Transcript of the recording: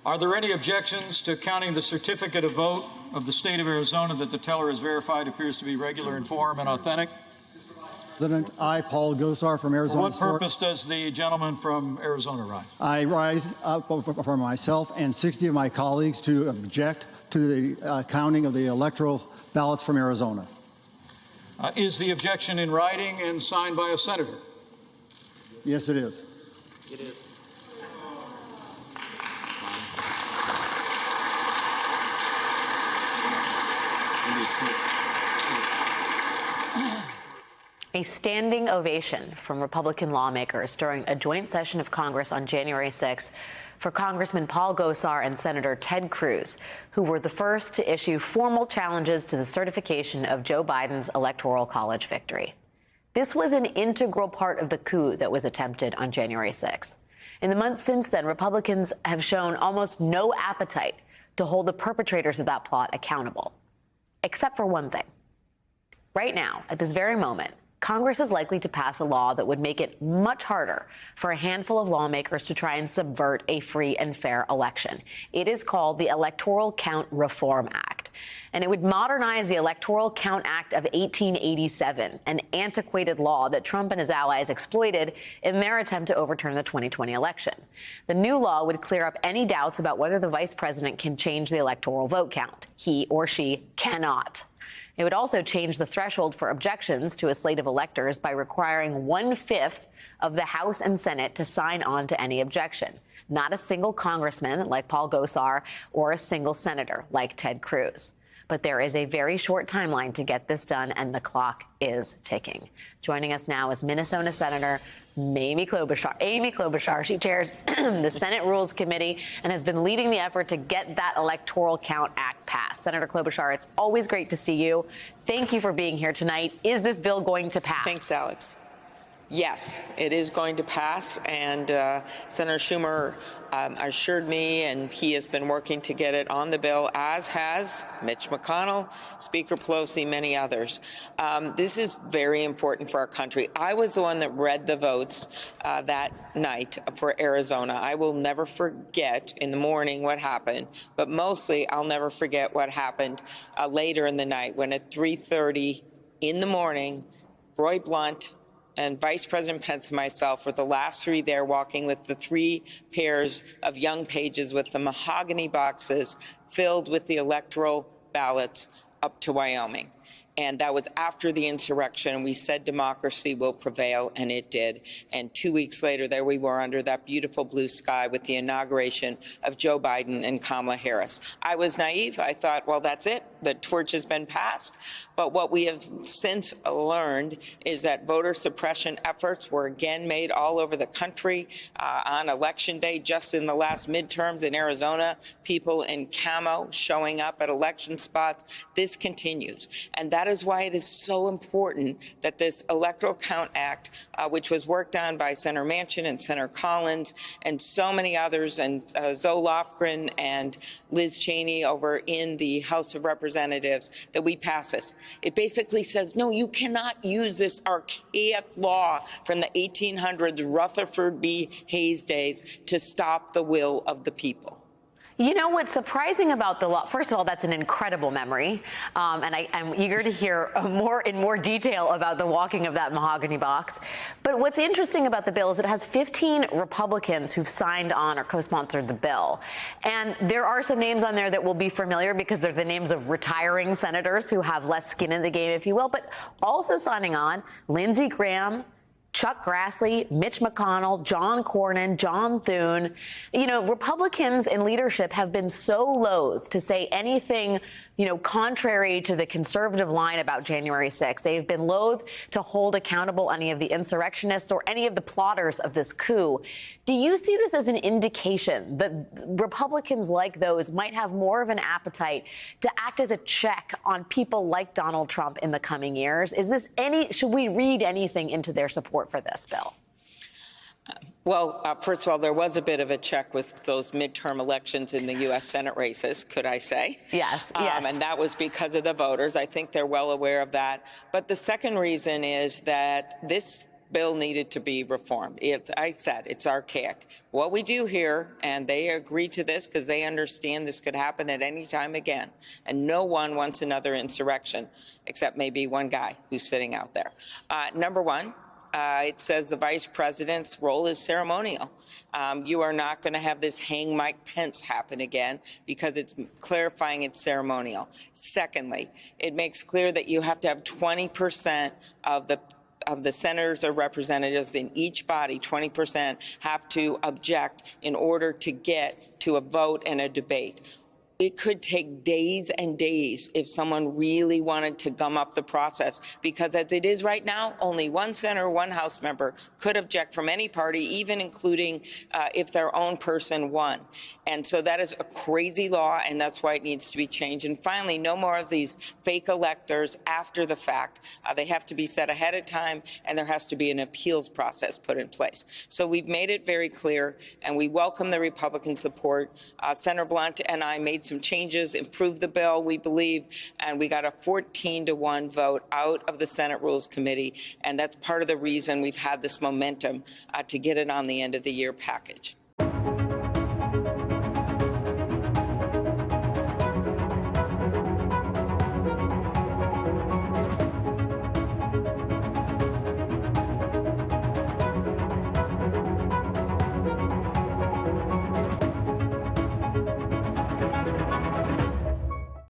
Are there any objections to counting the certificate of vote of the state of Arizona that the teller has verified appears to be regular in form and authentic? President, I, Paul Gosar from Arizona. For what purpose does the gentleman from Arizona rise? I rise up for myself and 60 of my colleagues to object to the counting of the electoral ballots from Arizona. Is the objection in writing and signed by a senator? Yes, it is. It is. A standing ovation from Republican lawmakers during a joint session of Congress on January 6th for Congressman Paul Gosar and Senator Ted Cruz, who were the first to issue formal challenges to the certification of Joe Biden's Electoral College victory. This was an integral part of the coup that was attempted on January 6th. In the months since then, Republicans have shown almost no appetite to hold the perpetrators of that plot accountable, except for one thing. Right now, at this very moment, Congress is likely to pass a law that would make it much harder for a handful of lawmakers to try and subvert a free and fair election. It is called the Electoral Count Reform Act, and it would modernize the Electoral Count Act of 1887, an antiquated law that Trump and his allies exploited in their attempt to overturn the 2020 election. The new law would clear up any doubts about whether the vice president can change the electoral vote count. He or she cannot. It would also change the threshold for objections to a slate of electors by requiring 1/5 of the House and Senate to sign on to any objection. Not a single congressman like Paul Gosar or a single senator like Ted Cruz. But there is a very short timeline to get this done, and the clock is ticking. Joining us now is Minnesota Senator Amy Klobuchar. She chairs the Senate Rules Committee and has been leading the effort to get that Electoral Count Act passed. Senator Klobuchar, it's always great to see you. Thank you for being here tonight. Is this bill going to pass? Thanks, Alex. Yes, it is going to pass, and Senator Schumer assured me, and he has been working to get it on the bill, as has Mitch McConnell, Speaker Pelosi, many others. This is very important for our country. I was the one that read the votes that night for Arizona. I will never forget in the morning what happened, but mostly I'll never forget what happened later in the night when at 3:30 in the morning, Roy Blunt and Vice President Pence and myself were the last three there, walking with the 3 pairs of young pages with the mahogany boxes filled with the electoral ballots up to Wyoming. And that was after the insurrection. We said democracy will prevail, and it did. And 2 weeks later, there we were under that beautiful blue sky with the inauguration of Joe Biden and Kamala Harris. I was naive. I thought, well, that's it. The torch has been passed. But what we have since learned is that voter suppression efforts were again made all over the country on Election Day. Just in the last midterms in Arizona, people in camo showing up at election spots. This continues. And that is why it is so important that this Electoral Count Act, which was worked on by Senator Manchin and Senator Collins and so many others, and Zoe Lofgren and Liz Cheney over in the House of Representatives, that we pass this. It basically says, no, you cannot use this archaic law from the 1800s, Rutherford B. Hayes days, to stop the will of the people. You know what's surprising about the law? First of all, that's an incredible memory, and I'm eager to hear in more detail about the walking of that mahogany box. But what's interesting about the bill is it has 15 Republicans who've signed on or co-sponsored the bill, and there are some names on there that will be familiar because they're the names of retiring senators who have less skin in the game, if you will. But also signing on, Lindsey Graham, Chuck Grassley, Mitch McConnell, John Cornyn, John Thune. You know, Republicans in leadership have been so loath to say anything, contrary to the conservative line about January 6th. They've been loath to hold accountable any of the insurrectionists or any of the plotters of this coup. Do you see this as an indication that Republicans like those might have more of an appetite to act as a check on people like Donald Trump in the coming years? Should we read anything into their support for this bill? Well, first of all, there was a bit of a check with those midterm elections in the U.S. Senate races, could I say? Yes. And that was because of the voters. I think they're well aware of that. But the second reason is that this bill needed to be reformed. I said it's archaic. What we do here, and they agree to this because they understand this could happen at any time again, and no one wants another insurrection, except maybe one guy who's sitting out there. Number one, it says the vice president's role is ceremonial. You are not going to have this hang Mike Pence happen again because it's clarifying it's ceremonial. Secondly, it makes clear that you have to have 20% of the senators or representatives in each body, 20% have to object in order to get to a vote and a debate. It could take days and days if someone really wanted to gum up the process, because as it is right now, only one senator, one House member could object from any party, even including if their own person won. And so that is a crazy law, and that's why it needs to be changed. And finally, no more of these fake electors after the fact. They have to be set ahead of time, and there has to be an appeals process put in place. So we've made it very clear, and we welcome the Republican support. Senator Blunt and I made some changes, improved the bill, we believe, and we got a 14-1 vote out of the Senate Rules Committee, and that's part of the reason we've had this momentum to get it on the end of the year package.